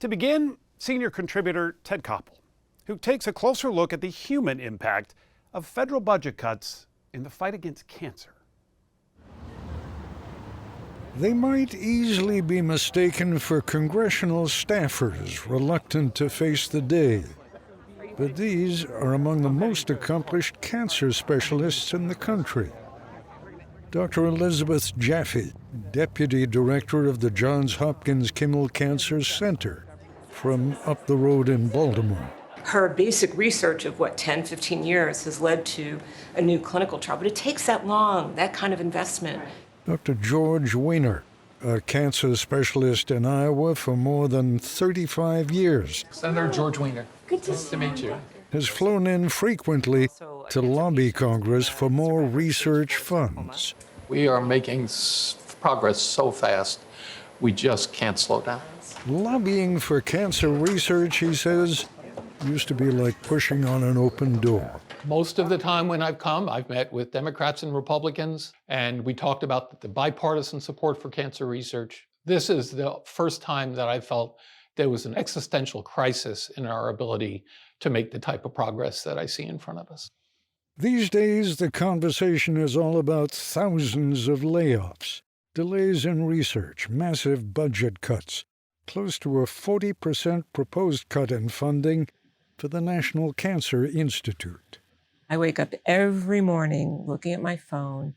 To begin, senior contributor Ted Koppel, who takes a closer look at the human impact of federal budget cuts in the fight against cancer. They might easily be mistaken for congressional staffers reluctant to face the day. But these are among the most accomplished cancer specialists in the country. Dr. Elizabeth Jaffe, Deputy Director of the Johns Hopkins Kimmel Cancer Center, from up the road in Baltimore. Her basic research of 10, 15 years has led to a new clinical trial, but it takes that long, that kind of investment. Dr. George Weiner, a cancer specialist in Iowa for more than 35 years. Senator George Weiner. Good Nice to meet you. Has flown in frequently to lobby Congress for more research funds. We are making progress so fast, we just can't slow down. Lobbying for cancer research, he says, used to be like pushing on an open door. Most of the time when I've come, I've met with Democrats and Republicans, and we talked about the bipartisan support for cancer research. This is the first time that I felt there was an existential crisis in our ability to make the type of progress that I see in front of us. These days, the conversation is all about thousands of layoffs, delays in research, massive budget cuts, close to a 40% proposed cut in funding for the National Cancer Institute. I wake up every morning looking at my phone.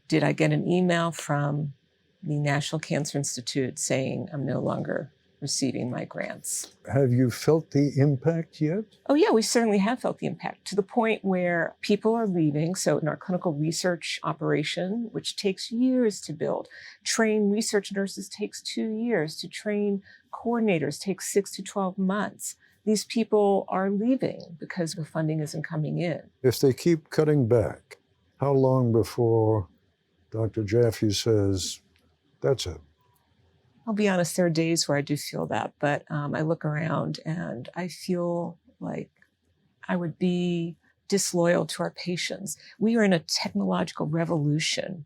Did I get an email from the National Cancer Institute saying I'm no longer receiving my grants? Have you felt the impact yet? Oh yeah, we certainly have felt the impact, to the point where people are leaving. So in our clinical research operation, which takes years to build, train research nurses takes 2 years, to train coordinators takes 6 to 12 months. These people are leaving because the funding isn't coming in. If they keep cutting back, how long before Dr. Jaffe says, that's it? I'll be honest, there are days where I do feel that, but I look around and I feel like I would be disloyal to our patients. We are in a technological revolution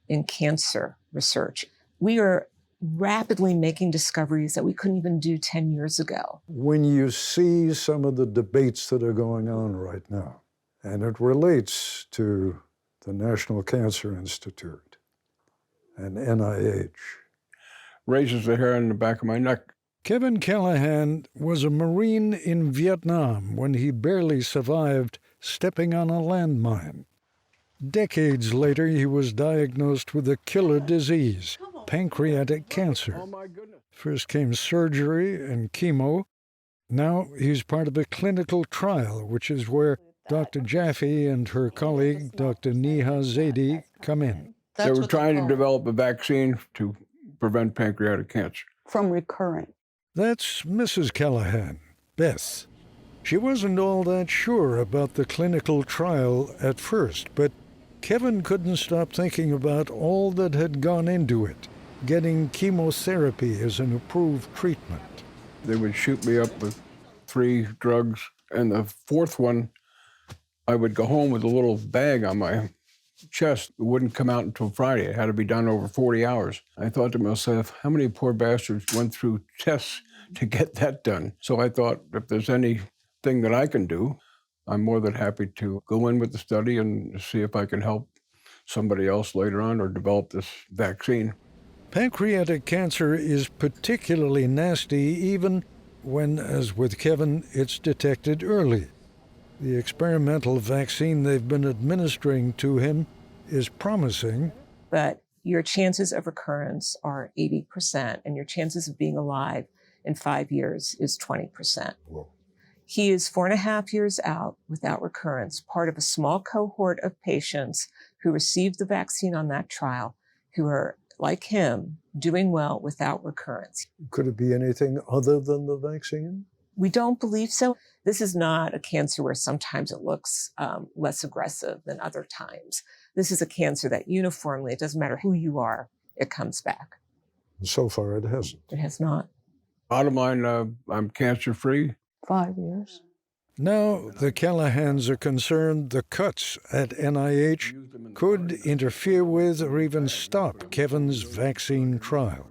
in cancer research. We are rapidly making discoveries that we couldn't even do 10 years ago. When you see some of the debates that are going on right now, and it relates to the National Cancer Institute and NIH, raises the hair on the back of my neck. Kevin Callahan was a Marine in Vietnam when he barely survived stepping on a landmine. Decades later, he was diagnosed with a killer disease, pancreatic cancer. Oh my goodness. First came surgery and chemo. Now he's part of a clinical trial, which is where Dr. Jaffe and her colleague, Dr. Neha Zaidi, come in. They were trying to develop a vaccine to prevent pancreatic cancer. From recurrent. That's Mrs. Callahan, Beth. She wasn't all that sure about the clinical trial at first, but Kevin couldn't stop thinking about all that had gone into it, getting chemotherapy as an approved treatment. They would shoot me up with 3 drugs, and the 4th one, I would go home with a little bag on my chest. It wouldn't come out until Friday. It had to be done over 40 hours. I thought to myself, how many poor bastards went through tests to get that done? So I thought, if there's anything that I can do, I'm more than happy to go in with the study and see if I can help somebody else later on or develop this vaccine. Pancreatic cancer is particularly nasty even when, as with Kevin, it's detected early. The experimental vaccine they've been administering to him is promising. But your chances of recurrence are 80%, and your chances of being alive in 5 years is 20%. Whoa. He is 4.5 years out without recurrence, part of a small cohort of patients who received the vaccine on that trial, who are, like him, doing well without recurrence. Could it be anything other than the vaccine? We don't believe so. This is not a cancer where sometimes it looks less aggressive than other times. This is a cancer that uniformly, it doesn't matter who you are, it comes back. So far, it hasn't. It has not. Bottom line, I'm cancer-free. 5 years. Now, the Callahans are concerned the cuts at NIH could interfere with or even stop Kevin's vaccine trial.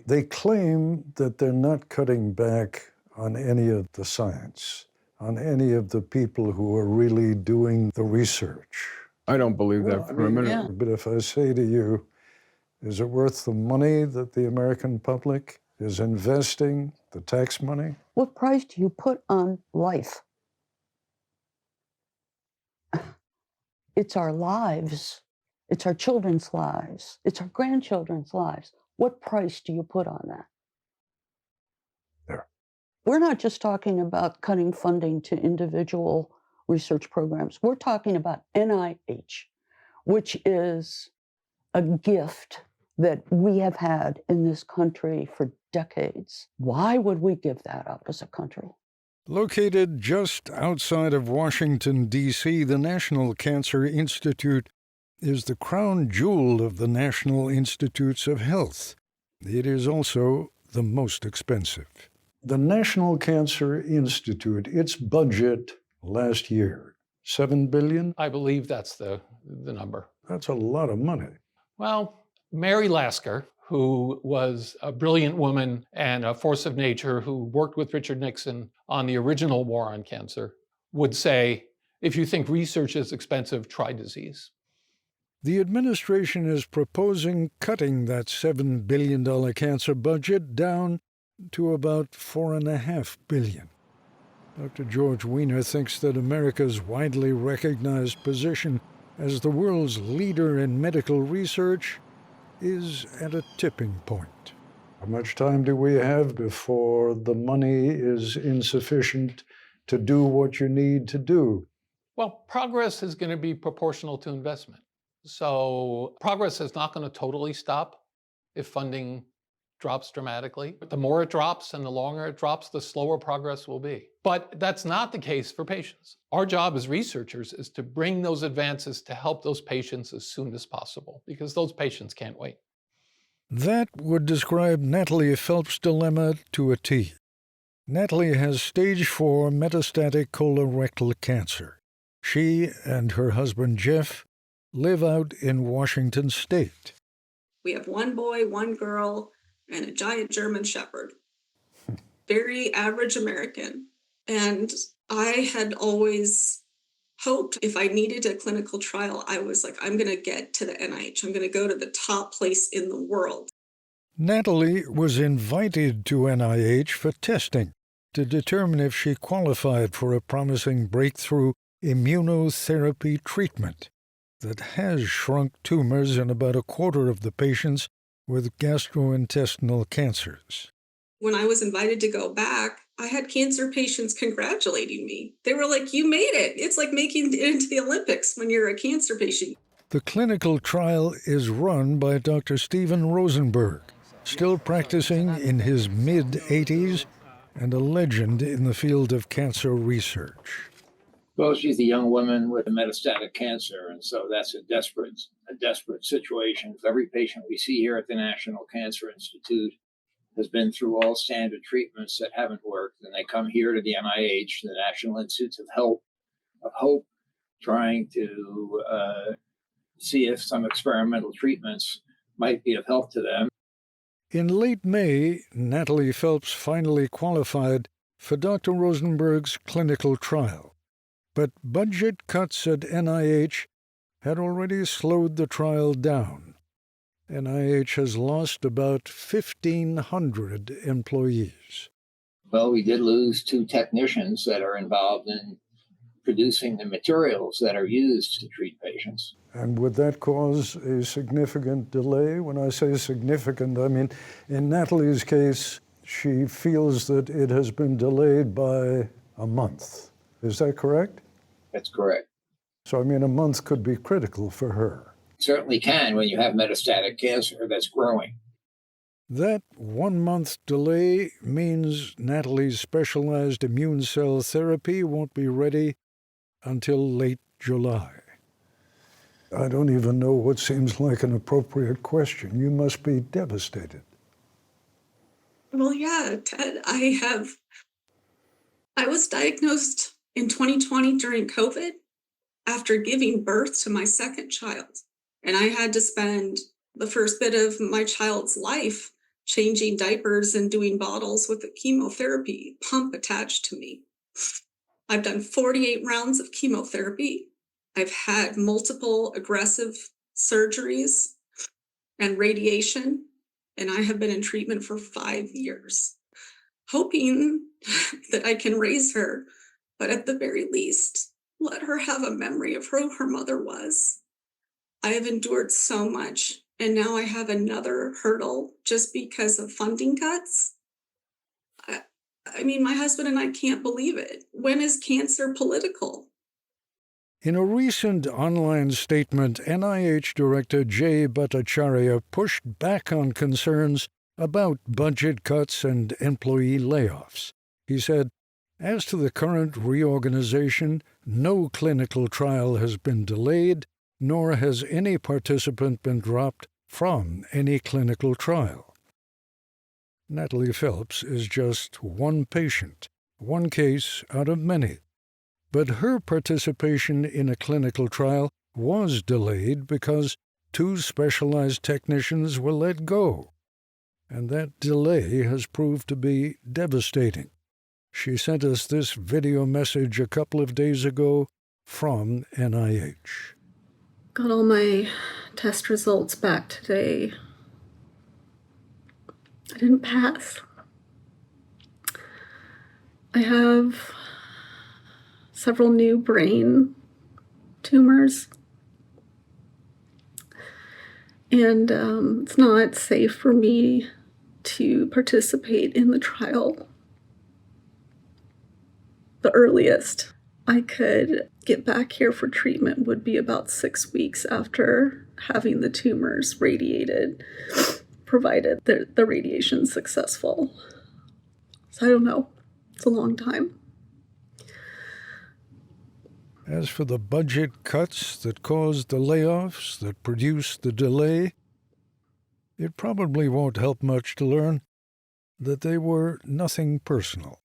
They claim that they're not cutting back on any of the science, on any of the people who are really doing the research. I don't believe that for a minute. yeah. But if I say to you, is it worth the money that the American public is investing, the tax money? What price do you put on life? It's our lives. It's our children's lives. It's our grandchildren's lives. What price do you put on that? There. We're not just talking about cutting funding to individual research programs. We're talking about NIH, which is a gift that we have had in this country for decades. Why would we give that up as a country? Located just outside of Washington, D.C., the National Cancer Institute is the crown jewel of the National Institutes of Health. It is also the most expensive. The National Cancer Institute, its budget last year, $7 billion? I believe that's the number. That's a lot of money. Well, Mary Lasker, who was a brilliant woman and a force of nature who worked with Richard Nixon on the original war on cancer, would say, if you think research is expensive, try disease. The administration is proposing cutting that $7 billion cancer budget down to about $4.5 billion. Dr. George Weiner thinks that America's widely recognized position as the world's leader in medical research is at a tipping point. How much time do we have before the money is insufficient to do what you need to do? Well, progress is going to be proportional to investment. So progress is not going to totally stop if funding drops dramatically. The more it drops and the longer it drops, the slower progress will be. But that's not the case for patients. Our job as researchers is to bring those advances to help those patients as soon as possible, because those patients can't wait. That would describe Natalie Phelps' dilemma to a T. Natalie has stage 4 metastatic colorectal cancer. She and her husband Jeff live out in Washington State. We have one boy, one girl, and a giant German Shepherd. Very average American. And I had always hoped if I needed a clinical trial, I was like, I'm going to get to the NIH. I'm going to go to the top place in the world. Natalie was invited to NIH for testing to determine if she qualified for a promising breakthrough immunotherapy treatment that has shrunk tumors in about a quarter of the patients with gastrointestinal cancers. When I was invited to go back, I had cancer patients congratulating me. They were like, you made it. It's like making it into the Olympics when you're a cancer patient. The clinical trial is run by Dr. Steven Rosenberg, still practicing in his mid-80s and a legend in the field of cancer research. Well, she's a young woman with a metastatic cancer, and so that's a desperate situation. Every patient we see here at the National Cancer Institute has been through all standard treatments that haven't worked, and they come here to the NIH, the National Institutes of Hope, trying to see if some experimental treatments might be of help to them. In late May, Natalie Phelps finally qualified for Dr. Rosenberg's clinical trial. But budget cuts at NIH had already slowed the trial down. NIH has lost about 1,500 employees. Well, we did lose 2 technicians that are involved in producing the materials that are used to treat patients. And would that cause a significant delay? When I say significant, I mean, in Natalie's case, she feels that it has been delayed by a month. Is that correct? That's correct. So, I mean, a month could be critical for her. It certainly can when you have metastatic cancer that's growing. That 1 month delay means Natalie's specialized immune cell therapy won't be ready until late July. I don't even know what seems like an appropriate question. You must be devastated. Well, yeah, Ted, I was diagnosed in 2020 during COVID after giving birth to my second child. And I had to spend the first bit of my child's life changing diapers and doing bottles with a chemotherapy pump attached to me. I've done 48 rounds of chemotherapy. I've had multiple aggressive surgeries and radiation, and I have been in treatment for 5 years, hoping that I can raise her, but at the very least, let her have a memory of who her mother was. I have endured so much, and now I have another hurdle just because of funding cuts. I mean, my husband and I can't believe it. When is cancer political? In a recent online statement, NIH Director Jay Bhattacharya pushed back on concerns about budget cuts and employee layoffs. He said, "As to the current reorganization, no clinical trial has been delayed, nor has any participant been dropped from any clinical trial." Natalie Phelps is just one patient, one case out of many. But her participation in a clinical trial was delayed because 2 specialized technicians were let go. And that delay has proved to be devastating. She sent us this video message a couple of days ago from NIH. Got all my test results back today. I didn't pass. I have several new brain tumors, and it's not safe for me to participate in the trial. The earliest I could get back here for treatment would be about 6 weeks after having the tumors radiated, provided the radiation's successful. So I don't know. It's a long time. As for the budget cuts that caused the layoffs, that produced the delay, it probably won't help much to learn that they were nothing personal.